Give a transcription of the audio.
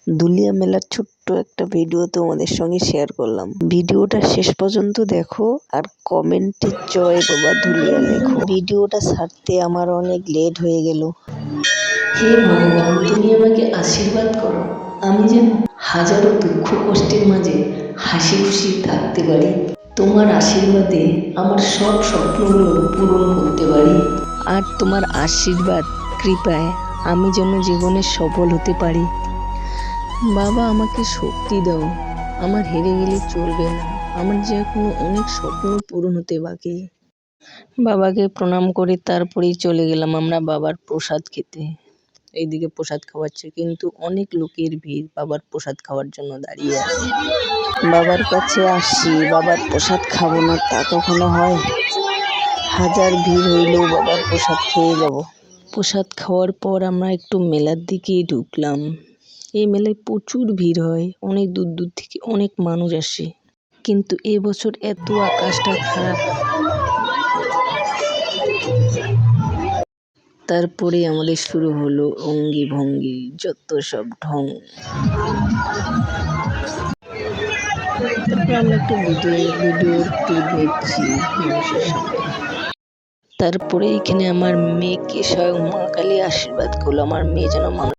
দুলিয়া মেলার ছোট্ট একটা ভিডিও তোমাদের সঙ্গে শেয়ার করলাম। ভিডিওটা শেষ পর্যন্ত দেখো আর কমেন্টে জয় বাবা ধুলিয়া লেখো। ভিডিওটা ছাড়তে আমার অনেক লেট হয়ে গেল। হে ভগবান, তুমি আমাকে আশীর্বাদ করো, আমি যেন হাজারো দুঃখ কষ্টের মাঝে হাসি খুশি থাকতে পারি। তোমার আশীর্বাদে আমার সব স্বপ্নগুলো পূরণ করতে পারি। আর তোমার আশীর্বাদ কৃপায় আমি যেন জীবনে সফল হতে পারি। বাবা আমাকে শক্তি দাও, আমার হেরে গেলে চলবে না, আমার যে এখনো অনেক স্বপ্ন পূরণ হতে বাকি। বাবাকে প্রণাম করে তারপরেই চলে গেলাম আমরা বাবার প্রসাদ খেতে। এইদিকে প্রসাদ খাওয়াচ্ছে, কিন্তু অনেক লোকের ভিড় বাবার প্রসাদ খাওয়ার জন্য দাঁড়িয়ে আছে। বাবার কাছে আসি, বাবার প্রসাদ খাবো না তা কখনো হয়? হাজার ভিড় হইলেও বাবার প্রসাদ খেয়ে যাব। প্রসাদ খাওয়ার পর আমরা একটু মেলার দিকে ঢুকলাম। এই মেলায় প্রচুর ভিড় হয়, অনেক দূর দূর থেকে অনেক মানুষ আসে, কিন্তু এবছর এত আকাশটা খারাপ। তারপরে আমাদের শুরু হলো অঙ্গি ভঙ্গি, যত সব ঢং। তারপর আমরা একটু ভিডিওর ক্লিপ নিচ্ছি মানুষের সামনে। তারপরে এখানে আমার মেয়েকে স্বয়ং মা কালী আশীর্বাদ করলো, আমার মেয়ে যেন